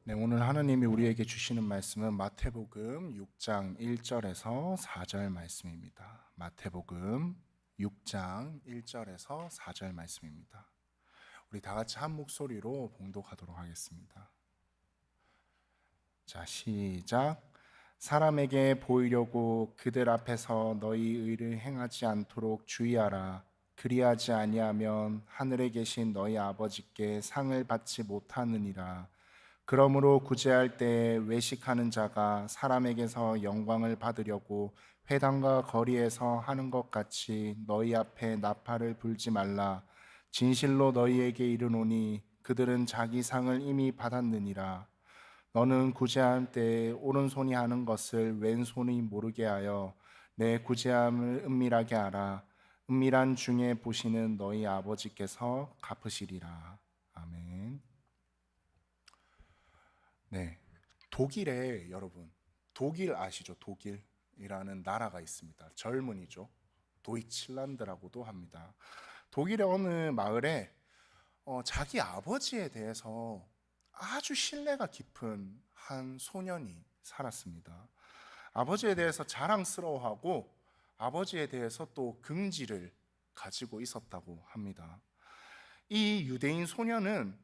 네, 오늘 하나님이 우리에게 주시는 말씀은 마태복음 6장 1절에서 4절 말씀입니다. 마태복음 6장 1절에서 4절 말씀입니다. 우리 다 같이 한 목소리로 봉독하도록 하겠습니다. 자, 시작. 사람에게 보이려고 그들 앞에서 너희 의를 행하지 않도록 주의하라. 그리하지 아니하면 하늘에 계신 너희 아버지께 상을 받지 못하느니라. 그러므로 구제할 때 외식하는 자가 사람에게서 영광을 받으려고 회당과 거리에서 하는 것 같이 너희 앞에 나팔을 불지 말라. 진실로 너희에게 이르노니 그들은 자기 상을 이미 받았느니라. 너는 구제할 때 오른손이 하는 것을 왼손이 모르게 하여 내 구제함을 은밀하게 하라. 은밀한 중에 보시는 너희 아버지께서 갚으시리라. 아멘. 네, 독일에 여러분, 독일 아시죠? 독일이라는 나라가 있습니다. 젊은이죠. 도이칠란드라고도 합니다. 독일의 어느 마을에 자기 아버지에 대해서 아주 신뢰가 깊은 한 소년이 살았습니다. 아버지에 대해서 자랑스러워하고 아버지에 대해서 또 긍지를 가지고 있었다고 합니다. 이 유대인 소년은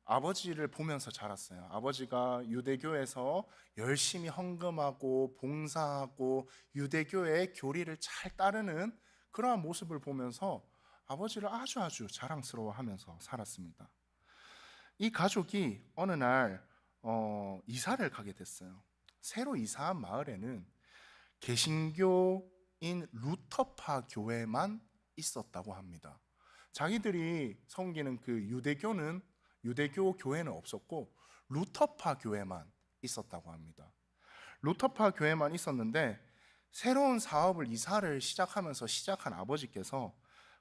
아버지를 보면서 자랐어요. 아버지가 유대교에서 열심히 헌금하고 봉사하고 유대교의 교리를 잘 따르는 그러한 모습을 보면서 아버지를 아주 자랑스러워하면서 살았습니다. 이 가족이 어느 날 이사를 가게 됐어요. 새로 이사한 마을에는 개신교인 루터파 교회만 있었다고 합니다. 자기들이 섬기는 그 유대교 교회는 없었고 루터파 교회만 있었다고 합니다. 루터파 교회만 있었는데 새로운 사업을 이사를 시작하면서 시작한 아버지께서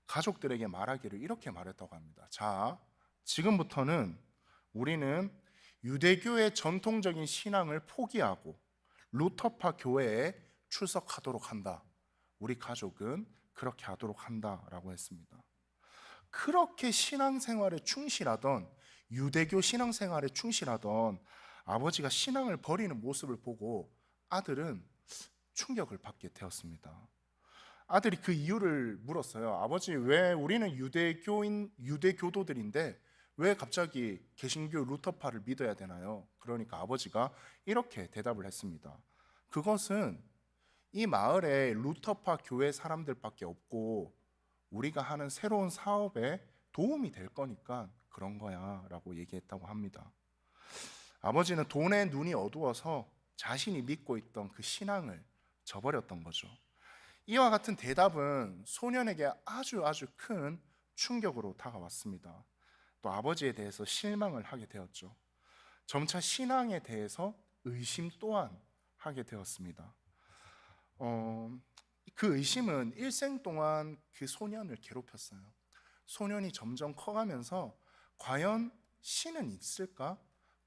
가족들에게 말하기를 이렇게 말했다고 합니다. 자, 지금부터는 우리는 유대교의 전통적인 신앙을 포기하고 루터파 교회에 출석하도록 한다. 우리 가족은 그렇게 하도록 한다라고 했습니다. 그렇게 신앙생활에 충실하던 유대교 신앙생활에 충실하던 아버지가 신앙을 버리는 모습을 보고 아들은 충격을 받게 되었습니다. 아들이 그 이유를 물었어요. 아버지, 왜 우리는 유대교도들인데 왜 갑자기 개신교 루터파를 믿어야 되나요? 그러니까 아버지가 이렇게 대답을 했습니다. 그것은 이 마을에 루터파 교회 사람들밖에 없고 우리가 하는 새로운 사업에 도움이 될 거니까 그런 거야 라고 얘기했다고 합니다. 아버지는 돈에 눈이 어두워서 자신이 믿고 있던 그 신앙을 저버렸던 거죠. 이와 같은 대답은 소년에게 아주 큰 충격으로 다가왔습니다. 또 아버지에 대해서 실망을 하게 되었죠. 점차 신앙에 대해서 의심 또한 하게 되었습니다. 그 의심은 일생 동안 그 소년을 괴롭혔어요. 소년이 점점 커가면서 과연 신은 있을까?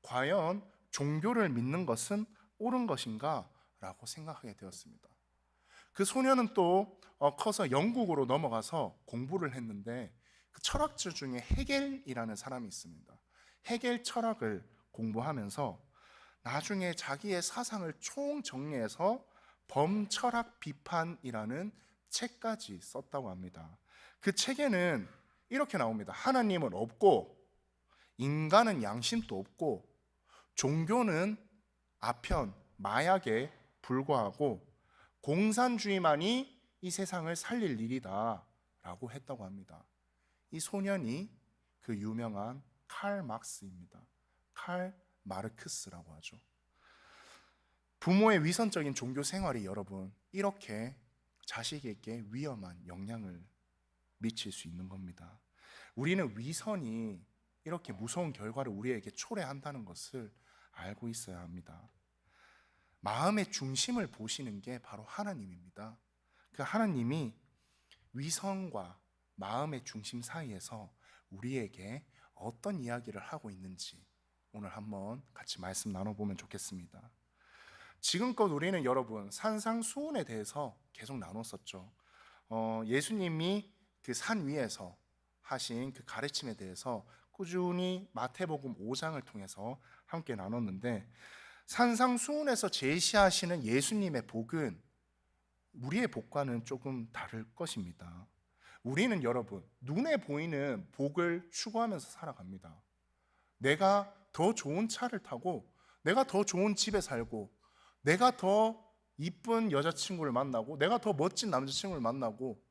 과연 종교를 믿는 것은 옳은 것인가? 라고 생각하게 되었습니다. 그 소년은 또 커서 영국으로 넘어가서 공부를 했는데 그 철학자 중에 헤겔이라는 사람이 있습니다. 헤겔 철학을 공부하면서 나중에 자기의 사상을 총정리해서 범철학 비판이라는 책까지 썼다고 합니다. 그 책에는 이렇게 나옵니다. 하나님은 없고 인간은 양심도 없고 종교는 아편 마약에 불과하고 공산주의만이 이 세상을 살릴 일이다 라고 했다고 합니다. 이 소년이 그 유명한 칼 막스입니다. 칼 마르크스라고 하죠. 부모의 위선적인 종교 생활이 여러분 이렇게 자식에게 위험한 영향을 미칠 수 있는 겁니다. 우리는 위선이 이렇게 무서운 결과를 우리에게 초래한다는 것을 알고 있어야 합니다. 마음의 중심을 보시는 게 바로 하나님입니다. 그 하나님이 위선과 마음의 중심 사이에서 우리에게 어떤 이야기를 하고 있는지 오늘 한번 같이 말씀 나눠보면 좋겠습니다. 지금껏 우리는 여러분 산상수훈에 대해서 계속 나눴었죠. 예수님이 그 산 위에서 하신 그 가르침에 대해서 꾸준히 마태복음 5장을 통해서 함께 나눴는데, 산상수훈에서 제시하시는 예수님의 복은 우리의 복과는 조금 다를 것입니다. 우리는 여러분, 눈에 보이는 복을 추구하면서 살아갑니다. 내가 더 좋은 차를 타고, 내가 더 좋은 집에 살고, 내가 더 이쁜 여자친구를 만나고, 내가 더 멋진 남자친구를 만나고,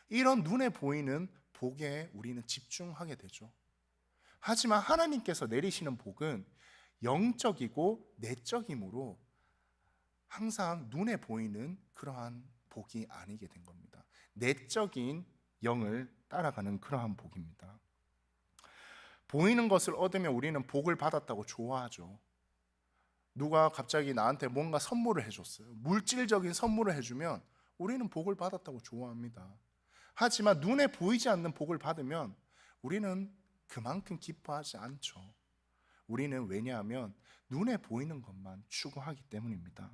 이런 눈에 보이는 복에 우리는 집중하게 되죠. 하지만 하나님께서 내리시는 복은 영적이고 내적이므로 항상 눈에 보이는 그러한 복이 아니게 된 겁니다. 내적인 영을 따라가는 그러한 복입니다. 보이는 것을 얻으면 우리는 복을 받았다고 좋아하죠. 누가 갑자기 나한테 뭔가 선물을 해줬어요. 물질적인 선물을 해주면 우리는 복을 받았다고 좋아합니다. 하지만 눈에 보이지 않는 복을 받으면 우리는 그만큼 기뻐하지 않죠. 우리는 왜냐하면 눈에 보이는 것만 추구하기 때문입니다.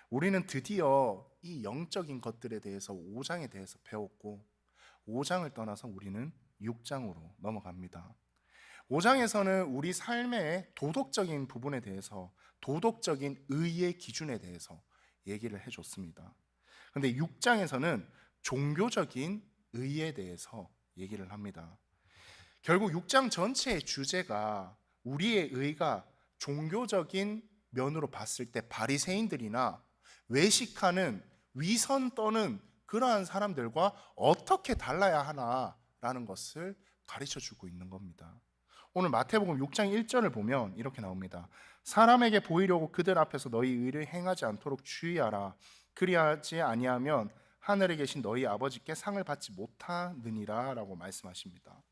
우리는 드디어 이 영적인 것들에 대해서 5장에 대해서 배웠고, 5장을 떠나서 우리는 6장으로 넘어갑니다. 5장에서는 우리 삶의 도덕적인 부분에 대해서, 도덕적인 의의 기준에 대해서 얘기를 해줬습니다. 그런데 6장에서는 종교적인 의에 대해서 얘기를 합니다. 결국 6장 전체의 주제가 우리의 의가 종교적인 면으로 봤을 때 바리새인들이나 외식하는, 위선 떠는 그러한 사람들과 어떻게 달라야 하나라는 것을 가르쳐 주고 있는 겁니다. 오늘 마태복음 6장 1절을 보면 이렇게 나옵니다. 사람에게 보이려고 그들 앞에서 너희 의를 행하지 않도록 주의하라. 그리하지 아니하면 하늘에 계신 너희 아버지께 상을 받지 못하느니라 라고 말씀하십니다.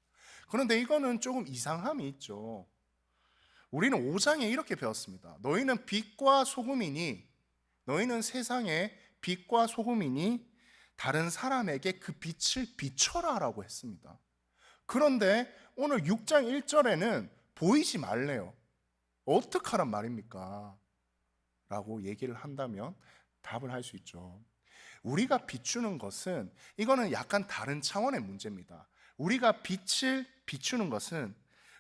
그런데 이거는 조금 이상함이 있죠. 우리는 5장에 이렇게 배웠습니다. 너희는 빛과 소금이니, 너희는 세상의 빛과 소금이니 다른 사람에게 그 빛을 비춰라 라고 했습니다. 그런데 오늘 6장 1절에는 보이지 말래요. 어떡하란 말입니까? 라고 얘기를 한다면 답을 할 수 있죠. 우리가 비추는 것은, 이거는 약간 다른 차원의 문제입니다. 우리가 빛을 비추는 것은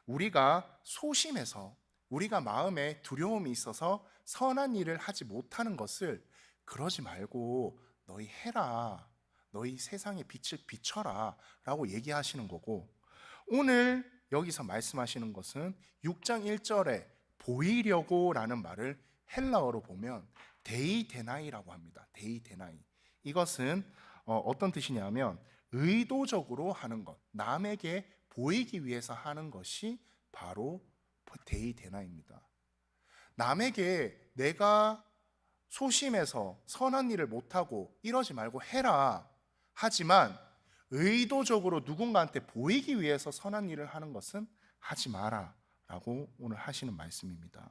우리가 소심해서, 우리가 마음에 두려움이 있어서 선한 일을 하지 못하는 것을 그러지 말고 너희 해라, 너희 세상의 빛을 비춰라 라고 얘기하시는 거고, 오늘 여기서 말씀하시는 것은 6장 1절에 보이려고 라는 말을 헬라어로 보면 데이데나이라고 합니다. 데이데나이. 이것은 어떤 뜻이냐면 의도적으로 하는 것, 남에게 보이기 위해서 하는 것이 바로 데이데나입니다. 남에게 내가 소심해서 선한 일을 못하고 이러지 말고 해라, 하지만 의도적으로 누군가한테 보이기 위해서 선한 일을 하는 것은 하지 마라 라고 오늘 하시는 말씀입니다.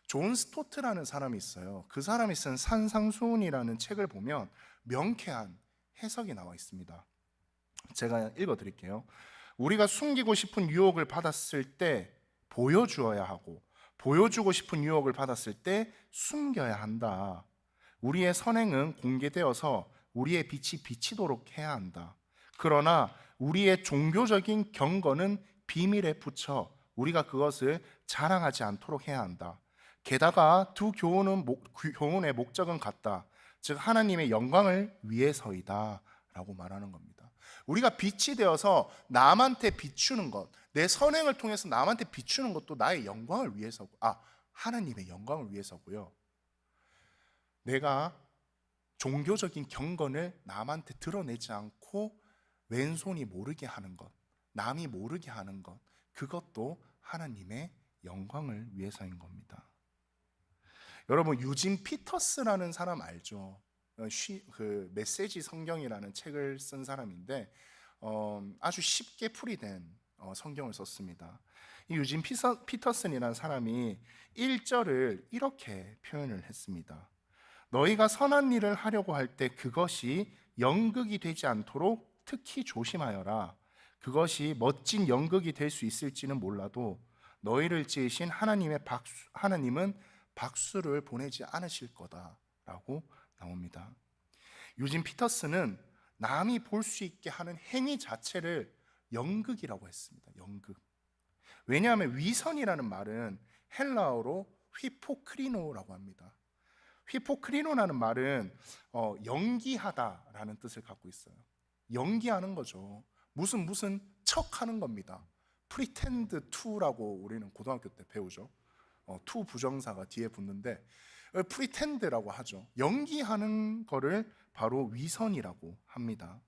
존 스토트라는 사람이 있어요. 그 사람이 쓴 산상수훈이라는 책을 보면 명쾌한 해석이 나와 있습니다. 제가 읽어드릴게요. 우리가 숨기고 싶은 유혹을 받았을 때 보여주어야 하고, 보여주고 싶은 유혹을 받았을 때 숨겨야 한다. 우리의 선행은 공개되어서 우리의 빛이 비치도록 해야 한다. 그러나 우리의 종교적인 경건은 비밀에 붙여 우리가 그것을 자랑하지 않도록 해야 한다. 게다가 두 교훈의 목적은 같다. 즉 하나님의 영광을 위해서이다 라고 말하는 겁니다. 우리가 빛이 되어서 남한테 비추는 것, 내 선행을 통해서 남한테 비추는 것도 나의 영광을 위해서고, 하나님의 영광을 위해서고요. 내가 종교적인 경건을 남한테 드러내지 않고 왼손이 모르게 하는 것, 남이 모르게 하는 것, 그것도 하나님의 영광을 위해서인 겁니다. 여러분, 유진 피터스라는 사람 알죠? 그 메시지 성경이라는 책을 쓴 사람인데 아주 쉽게 풀이된 성경을 썼습니다. 이 유진 피터슨이라는 사람이 1절을 이렇게 표현을 했습니다. 너희가 선한 일을 하려고 할 때 그것이 연극이 되지 않도록 특히 조심하여라. 그것이 멋진 연극이 될 수 있을지는 몰라도 너희를 지으신 하나님은 박수를 보내지 않으실 거다라고 나옵니다. 유진 피터스는 남이 볼 수 있게 하는 행위 자체를 연극이라고 했습니다. 연극. 왜냐하면 위선이라는 말은 헬라어로 휘포크리노라고 합니다. 휘포크리노라는 말은 연기하다라는 뜻을 갖고 있어요. 연기하는 거죠. 무슨 척하는 겁니다. pretend to라고 우리는 고등학교 때 배우죠. to 부정사가 뒤에 붙는데 pretend라고 하죠. 연기하는 거를 바로 위선이라고 합니다.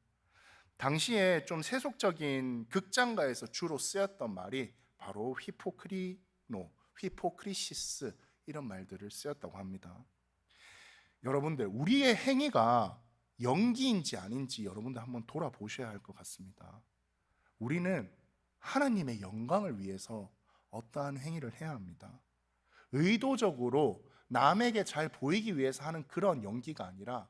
당시에 좀 세속적인 극장가에서 주로 쓰였던 말이 바로 휘포크리노, 휘포크리시스 이런 말들을 쓰였다고 합니다. 여러분들, 우리의 행위가 연기인지 아닌지 여러분들 한번 돌아보셔야 할 것 같습니다. 우리는 하나님의 영광을 위해서 어떠한 행위를 해야 합니다. 의도적으로 남에게 잘 보이기 위해서 하는 그런 연기가 아니라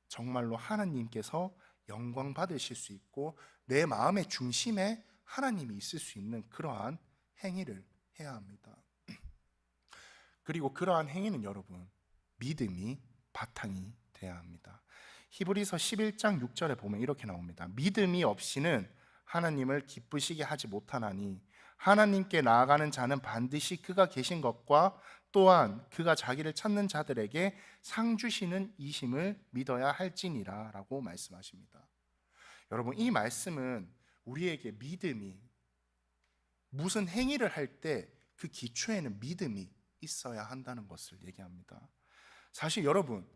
정말로 하나님께서 영광 받으실 수 있고 내 마음의 중심에 하나님이 있을 수 있는 그러한 행위를 해야 합니다. 그리고 그러한 행위는 여러분, 믿음이 바탕이 돼야 합니다. 히브리서 11장 6절에 보면 이렇게 나옵니다. 믿음이 없이는 하나님을 기쁘시게 하지 못하나니 하나님께 나아가는 자는 반드시 그가 계신 것과 또한 그가 자기를 찾는 자들에게 상 주시는 이심을 믿어야 할지니라 라고 말씀하십니다. 여러분, 이 말씀은 우리에게 믿음이, 무슨 행위를 할 때 그 기초에는 믿음이 있어야 한다는 것을 얘기합니다. 사실 여러분,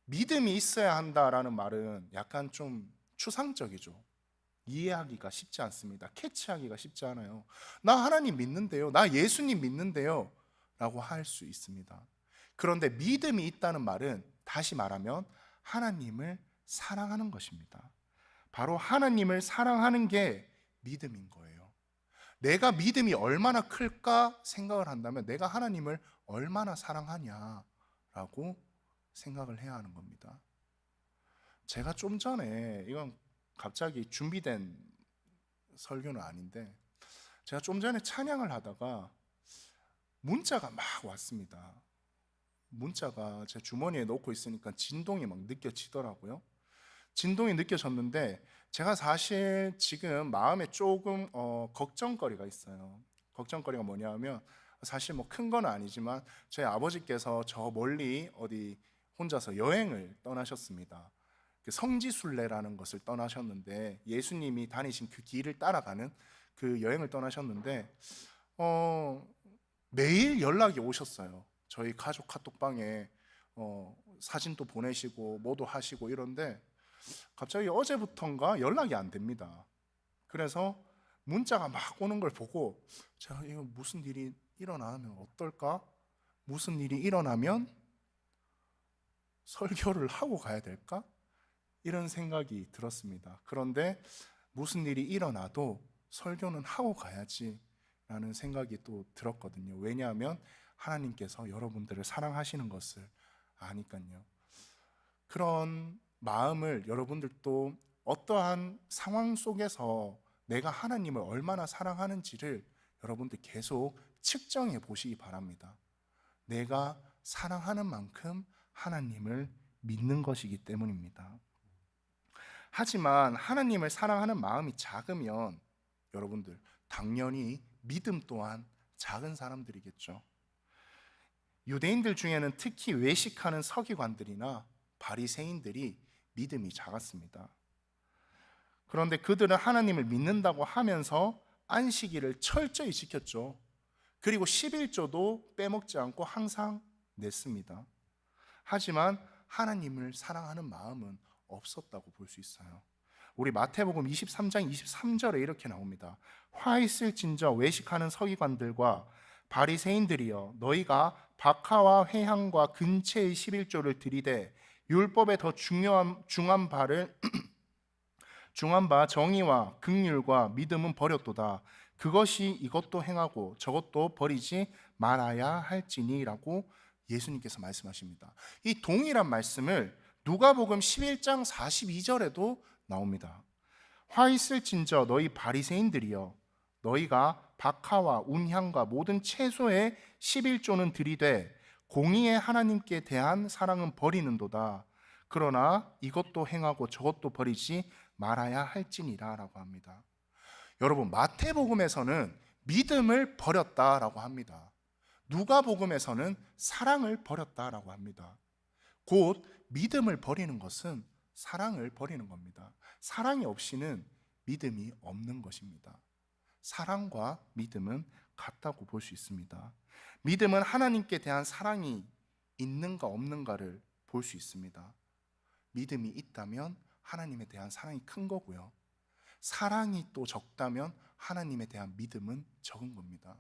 믿음이 있어야 한다라는 말은 약간 좀 추상적이죠. 이해하기가 쉽지 않습니다. 캐치하기가 쉽지 않아요. 나 하나님 믿는데요, 나 예수님 믿는데요 라고 할 수 있습니다. 그런데 믿음이 있다는 말은 다시 말하면 하나님을 사랑하는 것입니다. 바로 하나님을 사랑하는 게 믿음인 거예요. 내가 믿음이 얼마나 클까 생각을 한다면 내가 하나님을 얼마나 사랑하냐라고 생각을 해야 하는 겁니다. 제가 좀 전에, 이건 갑자기 준비된 설교는 아닌데, 제가 좀 전에 찬양을 하다가 문자가 막 왔습니다. 문자가 제 주머니에 넣고 있으니까 진동이 막 느껴지더라고요. 진동이 느껴졌는데 제가 사실 지금 마음에 조금 걱정거리가 있어요. 걱정거리가 뭐냐면, 사실 뭐 큰 건 아니지만 저희 아버지께서 저 멀리 어디 혼자서 여행을 떠나셨습니다. 성지순례라는 것을 떠나셨는데, 예수님이 다니신 그 길을 따라가는 그 여행을 떠나셨는데 매일 연락이 오셨어요. 저희 가족 카톡방에 사진도 보내시고 뭐도 하시고 이런데 갑자기 어제부턴가 연락이 안 됩니다. 그래서 문자가 막 오는 걸 보고 제가 이거 무슨 일이 일어나면 어떨까? 무슨 일이 일어나면 설교를 하고 가야 될까? 이런 생각이 들었습니다. 그런데 무슨 일이 일어나도 설교는 하고 가야지 라는 생각이 또 들었거든요. 왜냐하면 하나님께서 여러분들을 사랑하시는 것을 아니까요. 그런 마음을 여러분들도 어떠한 상황 속에서 내가 하나님을 얼마나 사랑하는지를 여러분들 계속 측정해 보시기 바랍니다. 내가 사랑하는 만큼 하나님을 믿는 것이기 때문입니다. 하지만 하나님을 사랑하는 마음이 작으면 여러분들 당연히 믿음 또한 작은 사람들이겠죠. 유대인들 중에는 특히 외식하는 서기관들이나 바리새인들이 믿음이 작았습니다. 그런데 그들은 하나님을 믿는다고 하면서 안식일을 철저히 지켰죠. 그리고 11조도 빼먹지 않고 항상 냈습니다. 하지만 하나님을 사랑하는 마음은 없었다고 볼 수 있어요. 우리 마태복음 23장 23절에 이렇게 나옵니다. 화 있을진저 외식하는 서기관들과 바리새인들이여, 너희가 박하와 회향과 근체의 11조를 들이되 율법에 더 중한 바 정의와 긍휼과 믿음은 버렸도다. 그것이 이것도 행하고 저것도 버리지 말아야 할지니라고 예수님께서 말씀하십니다. 이 동일한 말씀을 누가복음 11장 42절에도 나옵니다. 화 있을진저 너희 바리새인들이여, 너희가 박하와 운향과 모든 채소의 11조는 들이되 공의의 하나님께 대한 사랑은 버리는도다. 그러나 이것도 행하고 저것도 버리지 말아야 할지니라 라고 합니다. 여러분, 마태복음에서는 믿음을 버렸다라고 합니다. 누가복음에서는 사랑을 버렸다라고 합니다. 곧 믿음을 버리는 것은 사랑을 버리는 겁니다. 사랑이 없이는 믿음이 없는 것입니다. 사랑과 믿음은 같다고 볼 수 있습니다. 믿음은 하나님께 대한 사랑이 있는가 없는가를 볼 수 있습니다. 믿음이 있다면 하나님에 대한 사랑이 큰 거고요. 사랑이 또 적다면 하나님에 대한 믿음은 적은 겁니다.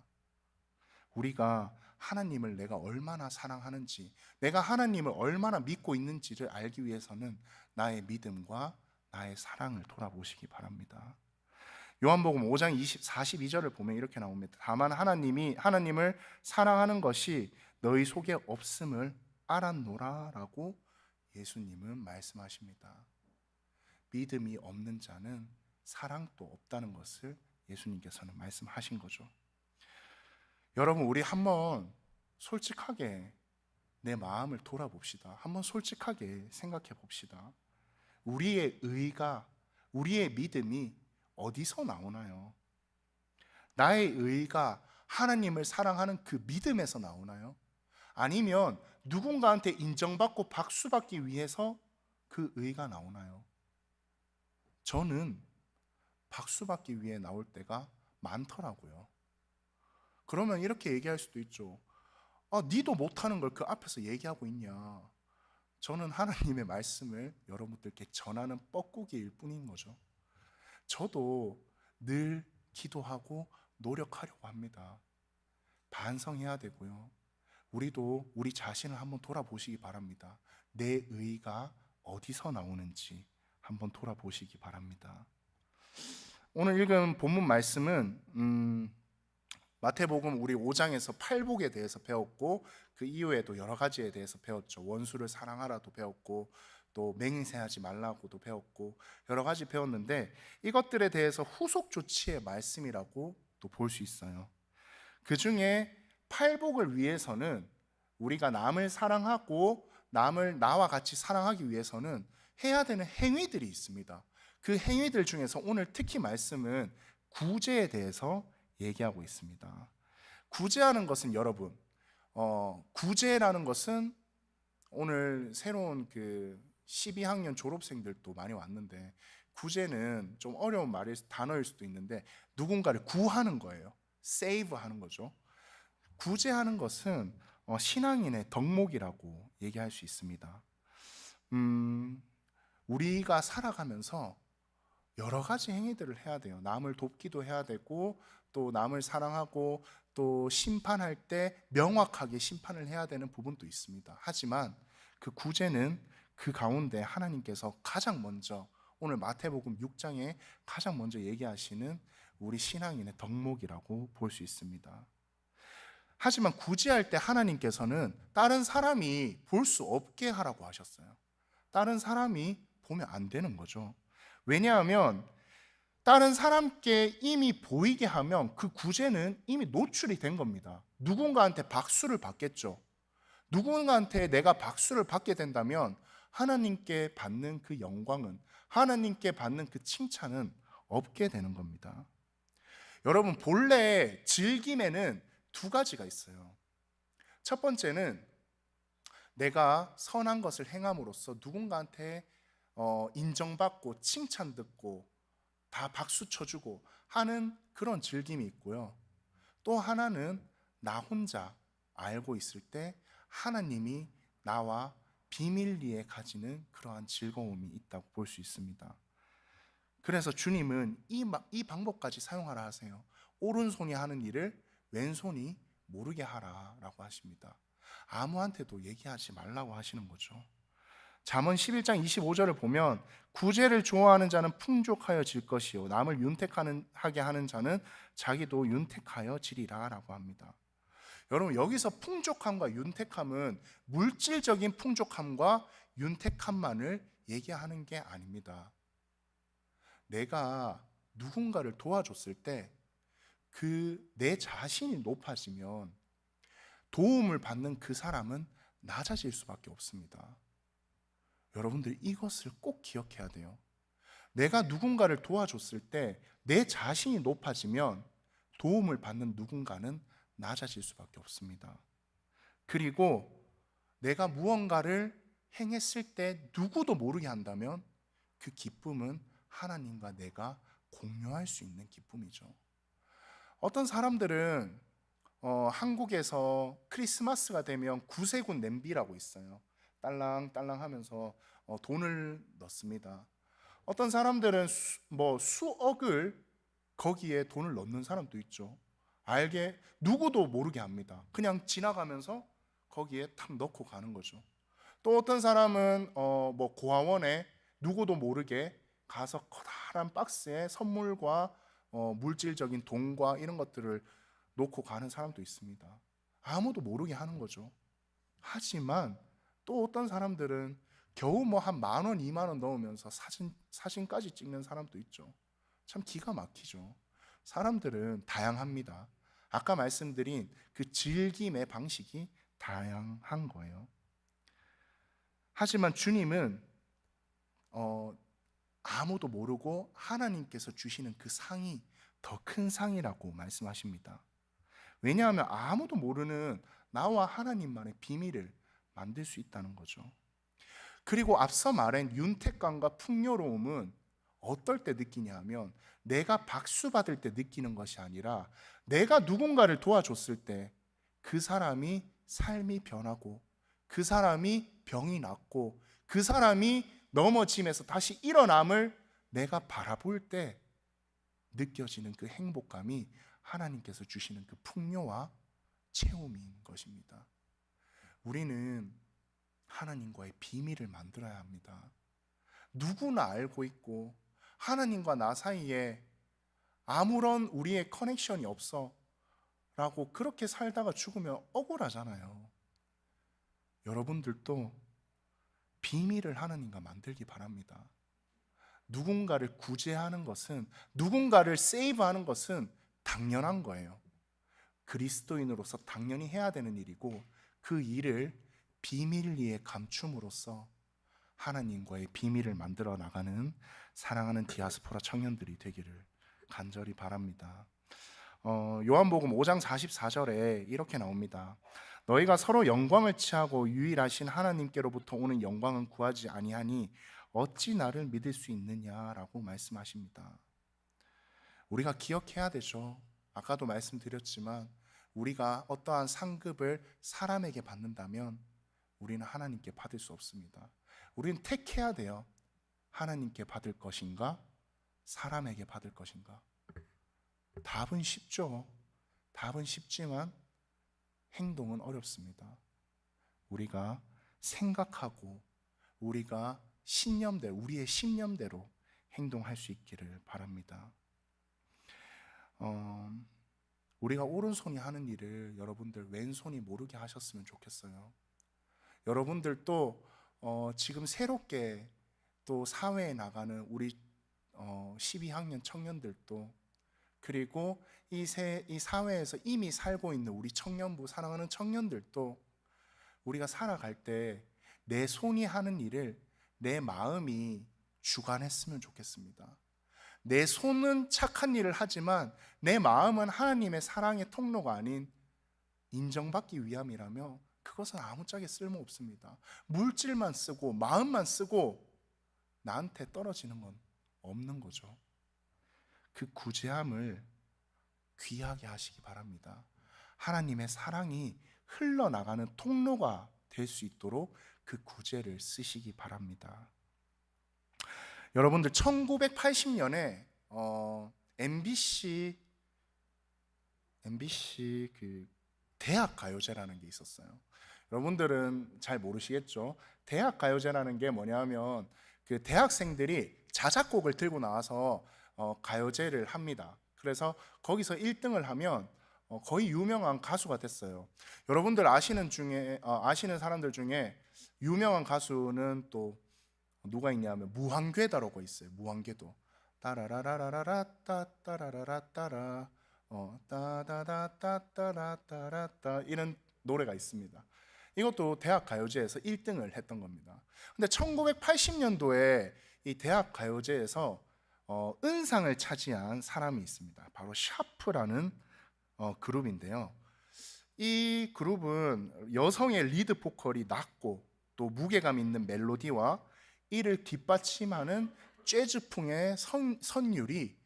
우리가 하나님을 내가 얼마나 사랑하는지, 내가 하나님을 얼마나 믿고 있는지를 알기 위해서는 나의 믿음과 나의 사랑을 돌아보시기 바랍니다. 요한복음 5장 42절을 보면 이렇게 나옵니다. 다만 하나님을 사랑하는 것이 너희 속에 없음을 알았노라 라고 예수님은 말씀하십니다. 믿음이 없는 자는 사랑도 없다는 것을 예수님께서는 말씀하신 거죠. 여러분, 우리 한번 솔직하게 내 마음을 돌아봅시다. 한번 솔직하게 생각해 봅시다. 우리의 의가, 우리의 믿음이 어디서 나오나요? 나의 의가 하나님을 사랑하는 그 믿음에서 나오나요? 아니면 누군가한테 인정받고 박수받기 위해서 그 의가 나오나요? 저는 박수받기 위해 나올 때가 많더라고요. 그러면 이렇게 얘기할 수도 있죠. 니도 못하는 걸 그 앞에서 얘기하고 있냐. 저는 하나님의 말씀을 여러분들께 전하는 뻐꾸기일 뿐인 거죠. 저도 늘 기도하고 노력하려고 합니다. 반성해야 되고요. 우리도 우리 자신을 한번 돌아보시기 바랍니다. 내 의가 어디서 나오는지 한번 돌아보시기 바랍니다. 오늘 읽은 본문 말씀은 마태복음 우리 5장에서 팔복에 대해서 배웠고, 그 이후에도 여러 가지에 대해서 배웠죠. 원수를 사랑하라도 배웠고, 또 맹세하지 말라고도 배웠고, 여러 가지 배웠는데 이것들에 대해서 후속 조치의 말씀이라고 또 볼 수 있어요. 그 중에 팔복을 위해서는, 우리가 남을 사랑하고 남을 나와 같이 사랑하기 위해서는 해야 되는 행위들이 있습니다. 그 행위들 중에서 오늘 특히 말씀은 구제에 대해서 얘기하고 있습니다. 구제하는 것은 여러분, 구제라는 것은 오늘 새로운 그 12학년 졸업생들도 많이 왔는데, 구제는 좀 어려운 단어일 수도 있는데 누군가를 구하는 거예요. save 하는 거죠. 구제하는 것은 신앙인의 덕목이라고 얘기할 수 있습니다. 우리가 살아가면서 여러 가지 행위들을 해야 돼요. 남을 돕기도 해야 되고, 또 남을 사랑하고, 또 심판할 때 명확하게 심판을 해야 되는 부분도 있습니다. 하지만 그 구제는 그 가운데 하나님께서 가장 먼저, 오늘 마태복음 6장에 가장 먼저 얘기하시는 우리 신앙인의 덕목이라고 볼 수 있습니다. 하지만 구제할 때 하나님께서는 다른 사람이 볼 수 없게 하라고 하셨어요. 다른 사람이 보면 안 되는 거죠. 왜냐하면 다른 사람께 이미 보이게 하면 그 구제는 이미 노출이 된 겁니다. 누군가한테 박수를 받겠죠. 누군가한테 내가 박수를 받게 된다면 하나님께 받는 그 영광은, 하나님께 받는 그 칭찬은 없게 되는 겁니다. 여러분, 본래 즐김에는 두 가지가 있어요. 첫 번째는 내가 선한 것을 행함으로써 누군가한테 인정받고 칭찬 듣고 다 박수 쳐주고 하는 그런 즐김이 있고요. 또 하나는 나 혼자 알고 있을 때 하나님이 나와 비밀리에 가지는 그러한 즐거움이 있다고 볼 수 있습니다. 그래서 주님은 이 방법까지 사용하라 하세요. 오른손이 하는 일을 왼손이 모르게 하라라고 하십니다. 아무한테도 얘기하지 말라고 하시는 거죠. 잠언 11장 25절을 보면 구제를 좋아하는 자는 풍족하여질 것이요 남을 윤택하게 하는 자는 자기도 윤택하여지리라 라고 합니다. 여러분, 여기서 풍족함과 윤택함은 물질적인 풍족함과 윤택함만을 얘기하는 게 아닙니다. 내가 누군가를 도와줬을 때 내 자신이 높아지면 도움을 받는 그 사람은 낮아질 수밖에 없습니다. 여러분들 이것을 꼭 기억해야 돼요. 내가 누군가를 도와줬을 때 내 자신이 높아지면 도움을 받는 누군가는 낮아질 수밖에 없습니다. 그리고 내가 무언가를 행했을 때 누구도 모르게 한다면 그 기쁨은 하나님과 내가 공유할 수 있는 기쁨이죠. 어떤 사람들은 한국에서 크리스마스가 되면 구세군 냄비라고 있어요. 딸랑딸랑 하면서 돈을 넣습니다. 어떤 사람들은 수억을 거기에 돈을 넣는 사람도 있죠. 알게 누구도 모르게 합니다. 그냥 지나가면서 거기에 탁 넣고 가는 거죠. 또 어떤 사람은 고아원에 누구도 모르게 가서 커다란 박스에 선물과 물질적인 돈과 이런 것들을 놓고 가는 사람도 있습니다. 아무도 모르게 하는 거죠. 하지만 또 어떤 사람들은 겨우 한 10,000원, 20,000원 넣으면서 사진까지 찍는 사람도 있죠. 참 기가 막히죠. 사람들은 다양합니다. 아까 말씀드린 그 즐김의 방식이 다양한 거예요. 하지만 주님은 아무도 모르고 하나님께서 주시는 그 상이 더 큰 상이라고 말씀하십니다. 왜냐하면 아무도 모르는 나와 하나님만의 비밀을 만들 수 있다는 거죠. 그리고 앞서 말한 윤택감과 풍요로움은 어떨 때 느끼냐 하면 내가 박수 받을 때 느끼는 것이 아니라 내가 누군가를 도와줬을 때 그 사람이 삶이 변하고 그 사람이 병이 낫고 그 사람이 넘어짐에서 다시 일어남을 내가 바라볼 때 느껴지는 그 행복감이 하나님께서 주시는 그 풍요와 채움인 것입니다. 우리는 하나님과의 비밀을 만들어야 합니다. 누구나 알고 있고 하나님과 나 사이에 아무런 우리의 커넥션이 없어 라고 그렇게 살다가 죽으면 억울하잖아요. 여러분들도 비밀을 하나님과 만들기 바랍니다. 누군가를 구제하는 것은, 누군가를 세이브하는 것은 당연한 거예요. 그리스도인으로서 당연히 해야 되는 일이고 그 일을 비밀리에 감춤으로써 하나님과의 비밀을 만들어 나가는 사랑하는 디아스포라 청년들이 되기를 간절히 바랍니다. 요한복음 5장 44절에 이렇게 나옵니다. 너희가 서로 영광을 취하고 유일하신 하나님께로부터 오는 영광은 구하지 아니하니 어찌 나를 믿을 수 있느냐라고 말씀하십니다. 우리가 기억해야 되죠. 아까도 말씀드렸지만 우리가 어떠한 상급을 사람에게 받는다면 우리는 하나님께 받을 수 없습니다. 우리는 택해야 돼요. 하나님께 받을 것인가? 사람에게 받을 것인가? 답은 쉽죠. 답은 쉽지만 행동은 어렵습니다. 우리가 생각하고 우리가 우리의 신념대로 행동할 수 있기를 바랍니다. 우리가 오른손이 하는 일을 여러분들 왼손이 모르게 하셨으면 좋겠어요. 여러분들도 지금 새롭게 또 사회에 나가는 우리 12학년 청년들도 그리고 이 사회에서 이미 살고 있는 우리 청년부 사랑하는 청년들도 우리가 살아갈 때 내 손이 하는 일을 내 마음이 주관했으면 좋겠습니다. 내 손은 착한 일을 하지만 내 마음은 하나님의 사랑의 통로가 아닌 인정받기 위함이라며 그것은 아무짝에 쓸모없습니다. 물질만 쓰고 마음만 쓰고 나한테 떨어지는 건 없는 거죠. 그 구제함을 귀하게 하시기 바랍니다. 하나님의 사랑이 흘러나가는 통로가 될 수 있도록 그 구제를 쓰시기 바랍니다. 여러분들 1980년에 MBC 그 대학 가요제라는 게 있었어요. 여러분들은 잘 모르시겠죠? 대학 가요제라는 게 뭐냐면 그 대학생들이 자작곡을 들고 나와서 가요제를 합니다. 그래서 거기서 1등을 하면 거의 유명한 가수가 됐어요. 여러분들 아시는 사람들 중에 유명한 가수는 또 누가 있냐면 무한궤도라고 있어요. 무한궤도. 따라라라라라 따따라라따라 따다다따따라따라따 이런 노래가 있습니다. 이것도 대학 가요제에서 1등을 했던 겁니다. 근데 1980년도에 이 대학 가요제에서 은상을 차지한 사람이 있습니다. 바로 샤프라는 그룹인데요. 이 그룹은 여성의 리드 보컬이 낮고 또 무게감 있는 멜로디와 이를 뒷받침하는 재즈풍의 선율이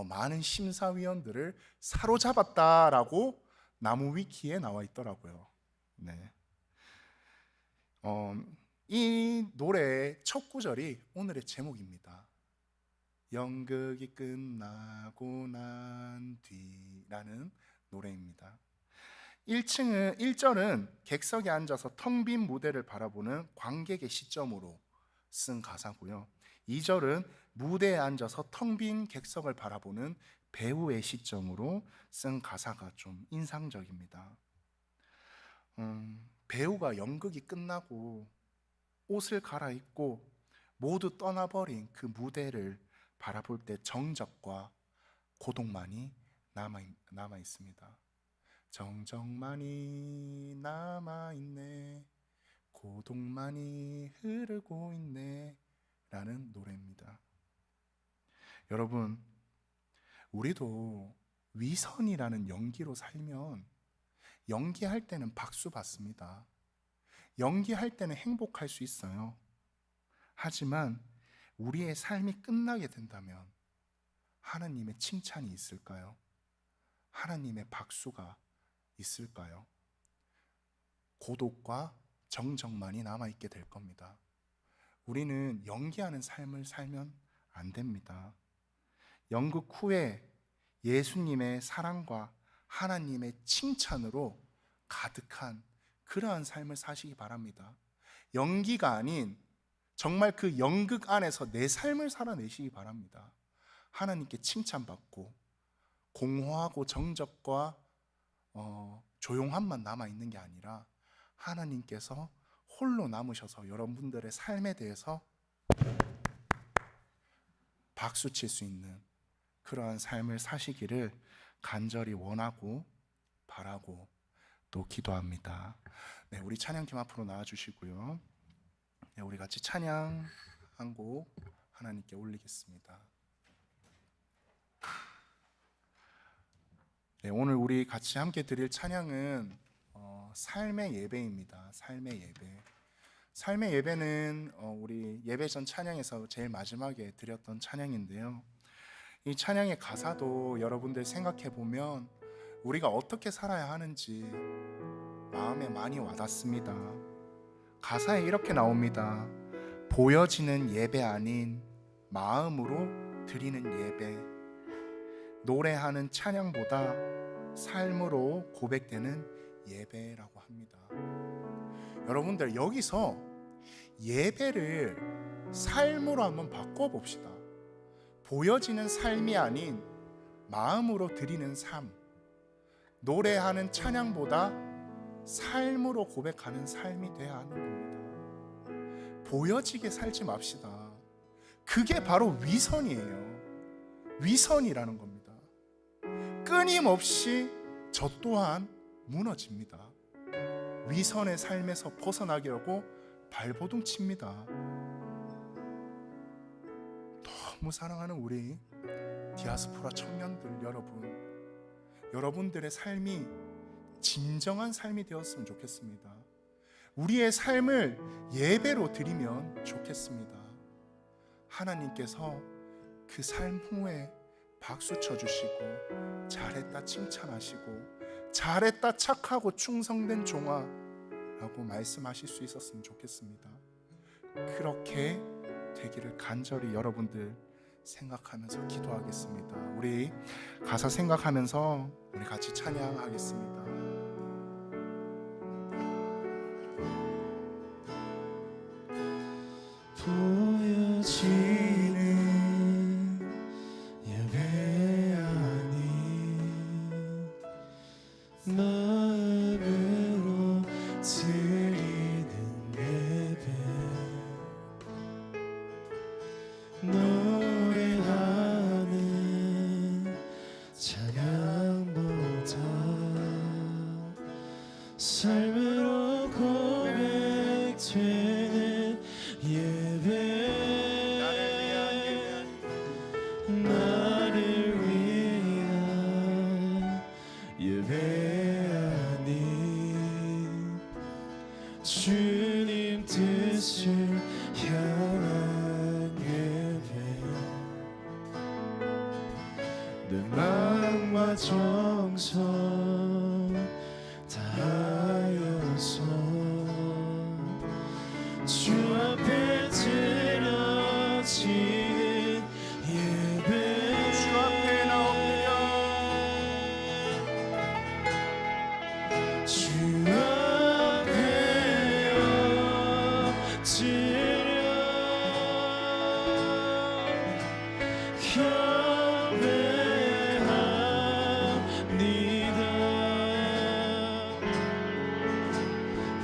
많은 심사위원들을 사로잡았다라고 나무 위키에 나와 있더라고요. 네. 이 노래의 첫 구절이 오늘의 제목입니다. 연극이 끝나고 난 뒤라는 노래입니다. 1절은 객석에 앉아서 텅 빈 무대를 바라보는 관객의 시점으로 쓴 가사고요. 2절은 무대에 앉아서 텅 빈 객석을 바라보는 배우의 시점으로 쓴 가사가 좀 인상적입니다. 배우가 연극이 끝나고 옷을 갈아입고 모두 떠나버린 그 무대를 바라볼 때 정적과 고독만이 남아 있습니다. 정적만이 남아있네, 고독만이 흐르고 있네 라는 노래입니다. 여러분, 우리도 위선이라는 연기로 살면 연기할 때는 박수 받습니다. 연기할 때는 행복할 수 있어요. 하지만 우리의 삶이 끝나게 된다면 하나님의 칭찬이 있을까요? 하나님의 박수가 있을까요? 고독과 정적만이 남아있게 될 겁니다. 우리는 연기하는 삶을 살면 안 됩니다. 연극 후에 예수님의 사랑과 하나님의 칭찬으로 가득한 그러한 삶을 사시기 바랍니다. 연기가 아닌 정말 그 연극 안에서 내 삶을 살아내시기 바랍니다. 하나님께 칭찬받고 공허하고 정적과 조용함만 남아있는 게 아니라 하나님께서 홀로 남으셔서 여러분들의 삶에 대해서 박수칠 수 있는 그러한 삶을 사시기를 간절히 원하고 바라고 또 기도합니다. 네, 우리 찬양팀 앞으로 나와주시고요. 네, 우리 같이 찬양 한 곡 하나님께 올리겠습니다. 네, 오늘 우리 같이 함께 드릴 찬양은 삶의 예배입니다. 삶의 예배. 삶의 예배는 우리 예배 전 찬양에서 제일 마지막에 드렸던 찬양인데요. 이 찬양의 가사도 여러분들 생각해 보면 우리가 어떻게 살아야 하는지 마음에 많이 와닿습니다. 가사에 이렇게 나옵니다. 보여지는 예배 아닌 마음으로 드리는 예배. 노래하는 찬양보다 삶으로 고백되는 예배라고 합니다. 여러분들, 여기서 예배를 삶으로 한번 바꿔봅시다. 보여지는 삶이 아닌 마음으로 드리는 삶. 노래하는 찬양보다 삶으로 고백하는 삶이 돼야 하는 겁니다. 보여지게 살지 맙시다. 그게 바로 위선이에요. 위선이라는 겁니다. 끊임없이 저 또한 무너집니다. 위선의 삶에서 벗어나려고 발버둥 칩니다. 너무 사랑하는 우리 디아스포라 청년들 여러분, 여러분들의 삶이 진정한 삶이 되었으면 좋겠습니다. 우리의 삶을 예배로 드리면 좋겠습니다. 하나님께서 그 삶 후에 박수 쳐주시고 잘했다 칭찬하시고 잘했다 착하고 충성된 종아라고 말씀하실 수 있었으면 좋겠습니다. 그렇게 되기를 간절히 여러분들 생각하면서 기도하겠습니다. 우리 가사 생각하면서 우리 같이 찬양하겠습니다. 보여지는 예배 아닌 마음으로 드리는 예배, 노래하는 찬양보다 삶으로 고백되는 예배, 예배하니 주님 뜻을 향한 예배 내 마음과 정성 다하여서 주 앞에 드려지는 예배 주 앞에 나옵니다. 주 앞에 엎드려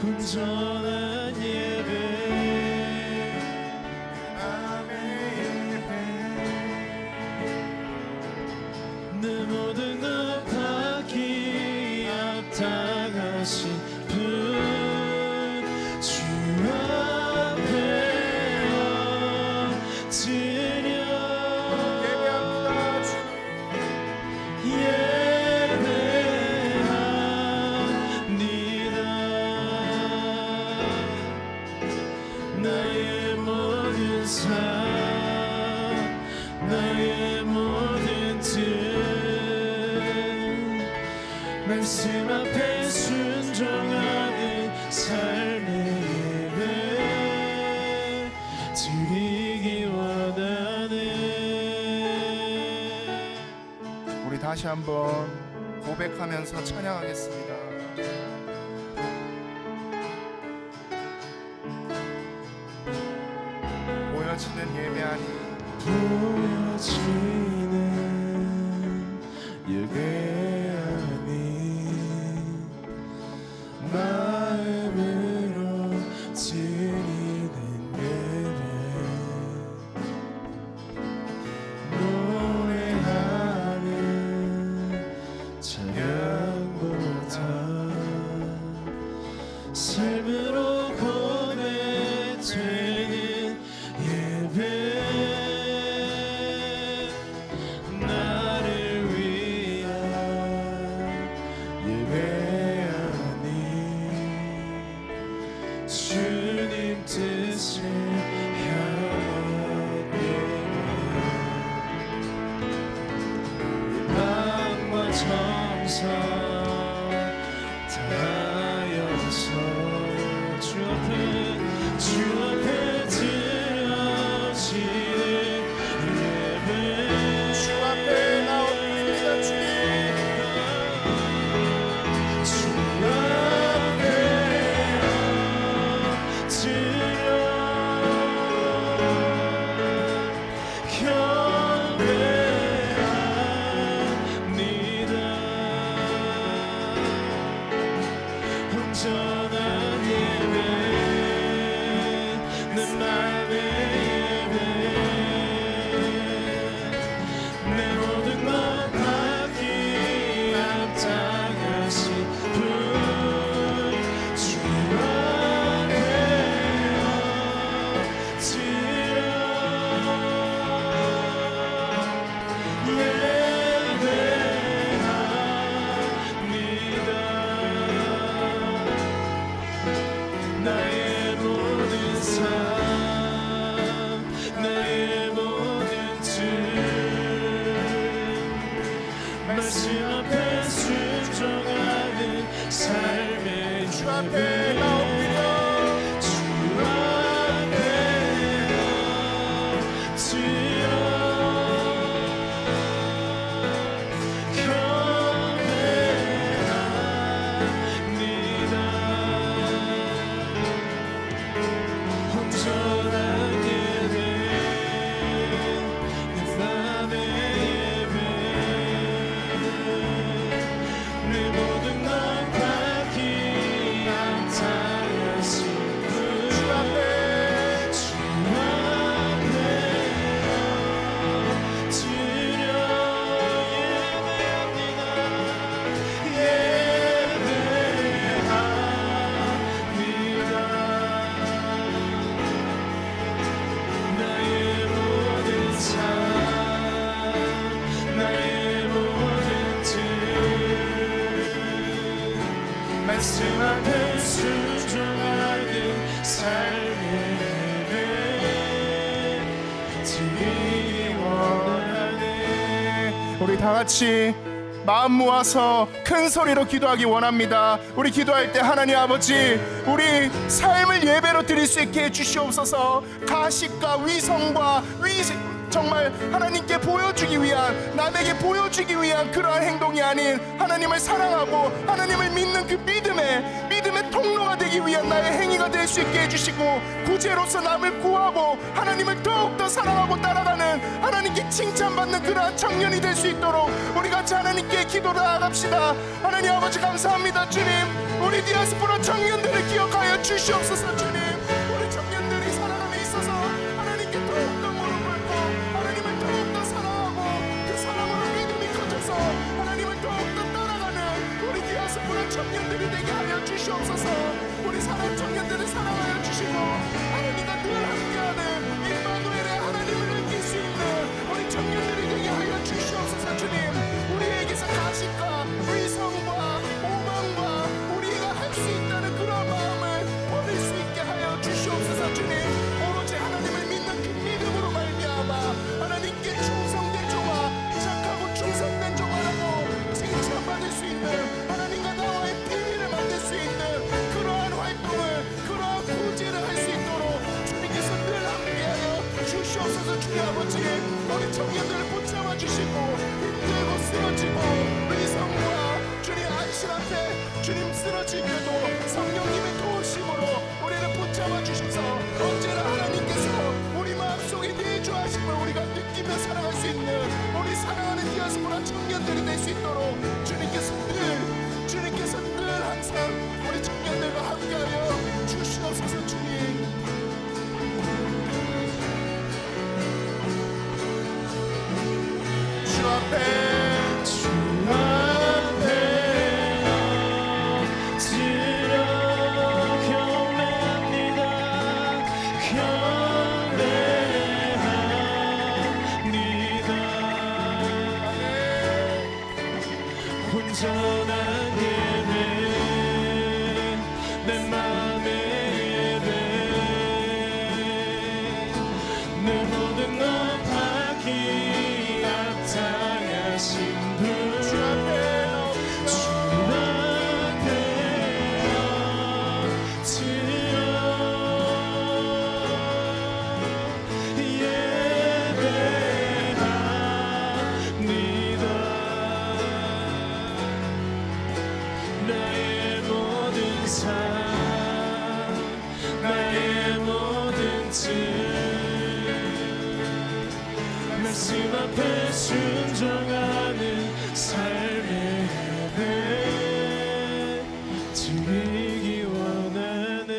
온전한 예배 남의 예배 내 모든 것 받기 앞당하신 분 주 앞에 엎드려 예배합니다. 주님 예배합니다 나의 모든 삶 나의 모든 뜻 말씀 앞에 순종하는 삶의 예배 드리기 원하네 우리 다시 한번 고백하면서 찬양하겠습니다. 보여지는 예배하니 보여지는 예배하니 마음으로 드리는 예배 노래하는 찬양보다 삶으로 고뇌되는 예배 나를 위한 예배하니 주님 뜻을 향한 예배 마음과 정성 다하여서 주 앞에 드려지는 예배 주 앞에 나옵니다. 주님 주 앞에 엎드려 경배합니다 온전한 예배 내 맘의 예배 내 모든 것 받기 앞당하신 분 주 앞에 엎드려 나의 모든 삶 나의 모든 뜻 말씀 앞에 순종하는 삶의 주 앞에 나옵니다. 주 앞에 경배합니다 온전한 예배 내 맘의 예배 내 모든 것 받기 앞당하신 말씀 앞에 순종하는 삶의 예배 드리기 원하네. 우리 다 같이 마음 모아서 큰 소리로 기도하기 원합니다. 우리 기도할 때 하나님 아버지, 우리 삶을 예배로 드릴 수 있게 해주시옵소서. 가식과 위성과 정말 하나님께 보여주기 위한, 남에게 보여주기 위한 그러한 행동이 아닌 하나님을 사랑하고 하나님을 믿는 그 믿음의 통로가 되기 위한 나의 행위가 될 수 있게 해주시고, 구제로서 남을 구하고 하나님을 더욱더 사랑하고 따라가는, 하나님께 칭찬받는 그러한 청년이 될 수 있도록 우리 같이 하나님께 기도를 나아갑시다. 하나님 아버지 감사합니다. 주님, 우리 디아스포라 청년들을 기억하여 주시옵소서. 주님, 우리 청년들이 살아감에 있어서 하나님께 더욱더 무릎 꿇고 하나님을 더욱더 사랑하고 그 사랑으로 믿음이 커져서 하나님을 더욱더 따라가는 우리 디아스포라 청년들이 되게 하여 주시옵소서. 우리 사랑 청년들을 사랑하여 주시고 하나님과 늘 함께하는 임마누엘의 하나님을 느낄 수 있는 우리 청년들이 되게 하여 주시옵소서. 주님, 우리에게서 가식과 위성과 오만과 우리가 할 수 있다는 그런 마음을 버릴 수 있게 하여 주시옵소서. 주님, 오로지 하나님을 믿는 그 믿음으로 말미암아 하나님께 충성된 종아, 착하고 충성된 종아라고 칭찬받을 수 있는, 하나님과 나와의 비밀을 만들 수 있는 그러한 활동을, 그러한 구제를 할 수 있도록 주님께서 늘 함께하여 주시옵소서. 주님 아버지, 우리 청년들을 붙잡아 주시고 힘들고 쓰러지고 위성과 주님 안실 앞에 주님 쓰러질 때도 성령님의 도우심으로 우리를 붙잡아 주셔서 언제나 하나님께서 우리 마음속에 내주하심을 우리가 느끼며 살아갈 수 있는 우리 사랑하는 디아스포라 청년들이 될 수 있도록 주님께서 늘 항상 우리 청년들과 함께하여 주시옵소서. 주님, 주 앞에 온전한 예배, 내 맘의 예배, 내 모든 높아기 앞당하신 분, 주 앞에 나의 모든 뜻, 말씀 앞에 순종하는 삶의 예배 드리기 원하네.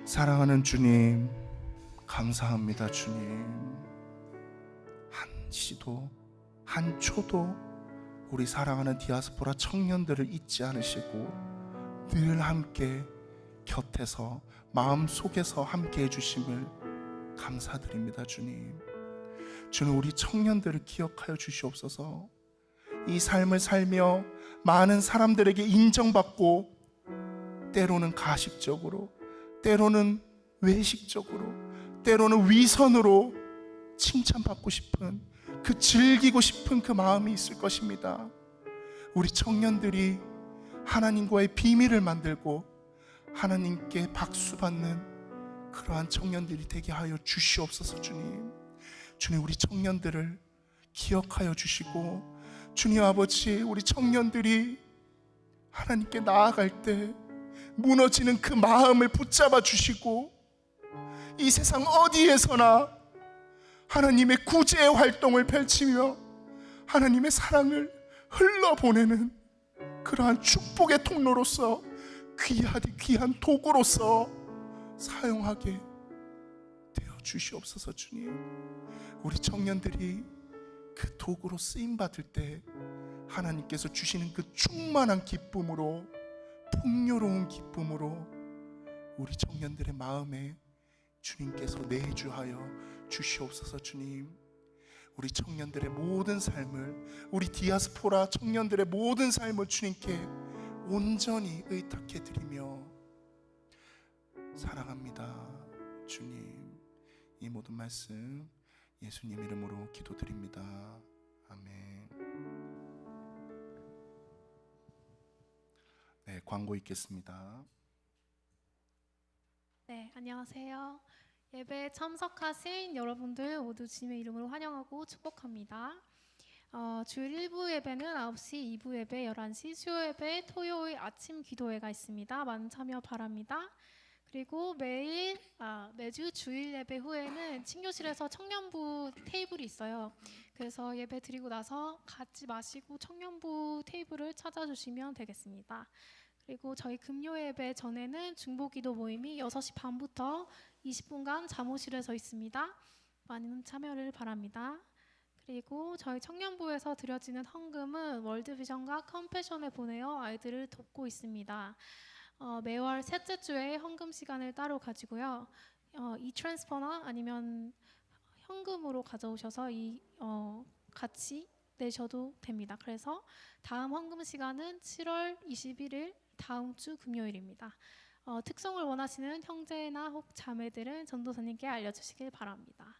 사랑하는 주님, 감사합니다. 주님, 한 시도 한 초도 우리 사랑하는 디아스포라 청년들을 잊지 않으시고 늘 함께 곁에서 마음속에서 함께 해주심을 감사드립니다. 주님, 우리 청년들을 기억하여 주시옵소서. 이 삶을 살며 많은 사람들에게 인정받고, 때로는 가식적으로, 때로는 외식적으로, 때로는 위선으로 칭찬받고 싶은, 그 즐기고 싶은 그 마음이 있을 것입니다. 우리 청년들이 하나님과의 비밀을 만들고 하나님께 박수받는 그러한 청년들이 되게 하여 주시옵소서. 주님, 우리 청년들을 기억하여 주시고, 주님 아버지, 우리 청년들이 하나님께 나아갈 때 무너지는 그 마음을 붙잡아 주시고, 이 세상 어디에서나 하나님의 구제의 활동을 펼치며 하나님의 사랑을 흘러보내는 그러한 축복의 통로로서, 귀한 도구로서 사용하게 되어 주시옵소서. 주님, 우리 청년들이 그 도구로 쓰임받을 때 하나님께서 주시는 그 충만한 기쁨으로, 풍요로운 기쁨으로 우리 청년들의 마음에 주님께서 내주하여 주시옵소서. 주님, 우리 청년들의 모든 삶을, 우리 디아스포라 청년들의 모든 삶을 주님께 온전히 의탁해 드리며 사랑합니다. 주님, 이 모든 말씀 예수님 이름으로 기도드립니다. 아멘. 네, 광고 있겠습니다. 네, 안녕하세요. 예배에 참석하신 여러분들 모두 주님의 이름으로 환영하고 축복합니다. 주일 1부 예배는 9시, 2부 예배 11시, 수요 예배, 토요일 아침 기도회가 있습니다. 많은 참여 바랍니다. 그리고 매주 주일 예배 후에는 친교실에서 청년부 테이블이 있어요. 그래서 예배 드리고 나서 같이 마시고 청년부 테이블을 찾아주시면 되겠습니다. 그리고 저희 금요 예배 전에는 중보기도 모임이 6시 반부터 20분간 잠옷실에서 있습니다. 많은 참여를 바랍니다. 그리고 저희 청년부에서 드려지는 헌금은 월드비전과 컴패션에 보내어 아이들을 돕고 있습니다. 매월 셋째 주에 헌금 시간을 따로 가지고요. 이트랜스퍼나 아니면 현금으로 가져오셔서 같이 내셔도 됩니다. 그래서 다음 헌금 시간은 7월 21일 다음 주 금요일입니다. 특송을 원하시는 형제나 혹 자매들은 전도사님께 알려주시길 바랍니다.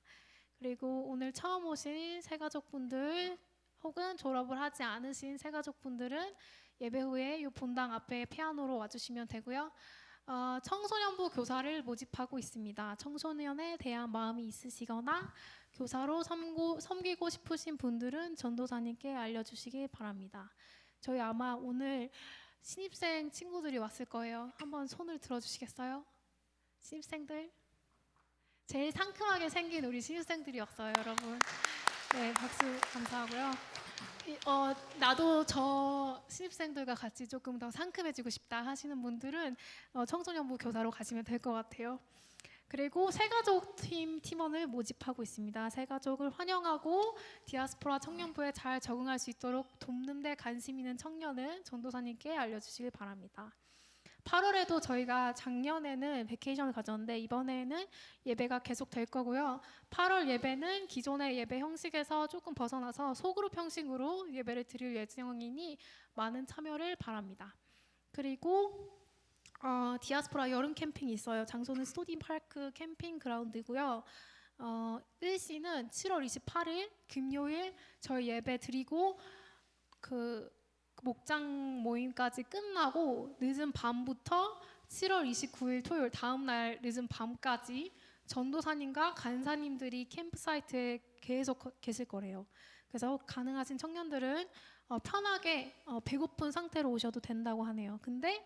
그리고 오늘 처음 오신 새가족분들 혹은 졸업을 하지 않으신 새가족분들은 예배 후에 이 본당 앞에 피아노로 와주시면 되고요. 청소년부 교사를 모집하고 있습니다. 청소년에 대한 마음이 있으시거나 교사로 섬기고 싶으신 분들은 전도사님께 알려주시길 바랍니다. 저희 아마 오늘 신입생 친구들이 왔을 거예요. 한번 손을 들어주시겠어요? 신입생들? 제일 상큼하게 생긴 우리 신입생들이었어요, 여러분. 네, 박수 감사하고요. 나도 저 신입생들과 같이 조금 더 상큼해지고 싶다 하시는 분들은 청소년부 교사로 가시면 될 것 같아요. 그리고 새가족 팀원을 모집하고 있습니다. 새가족을 환영하고 디아스포라 청년부에 잘 적응할 수 있도록 돕는 데 관심 있는 청년은 전도사님께 알려주시길 바랍니다. 8월에도 저희가 작년에는 베케이션을 가졌는데 이번에는 예배가 계속 될 거고요. 8월 예배는 기존의 예배 형식에서 조금 벗어나서 소그룹 형식으로 예배를 드릴 예정이니 많은 참여를 바랍니다. 그리고 디아스포라 여름 캠핑이 있어요. 장소는 스토디 파크 캠핑 그라운드고요. 일시는 7월 28일 금요일 저희 예배 드리고 목장 모임까지 끝나고 늦은 밤부터 7월 29일 토요일 다음날 늦은 밤까지 전도사님과 간사님들이 캠프사이트에 계속 계실 거래요. 그래서 가능하신 청년들은 편하게 배고픈 상태로 오셔도 된다고 하네요. 근데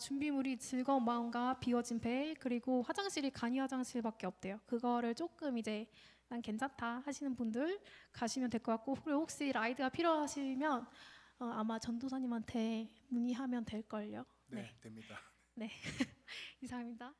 준비물이 즐거운 마음과 비워진 배 그리고 화장실이 간이 화장실밖에 없대요. 그거를 조금 이제 난 괜찮다 하시는 분들 가시면 될 것 같고 그리고 혹시 라이드가 필요하시면 아마 전도사님한테 문의하면 될걸요. 네, 됩니다. 네. 이상입니다.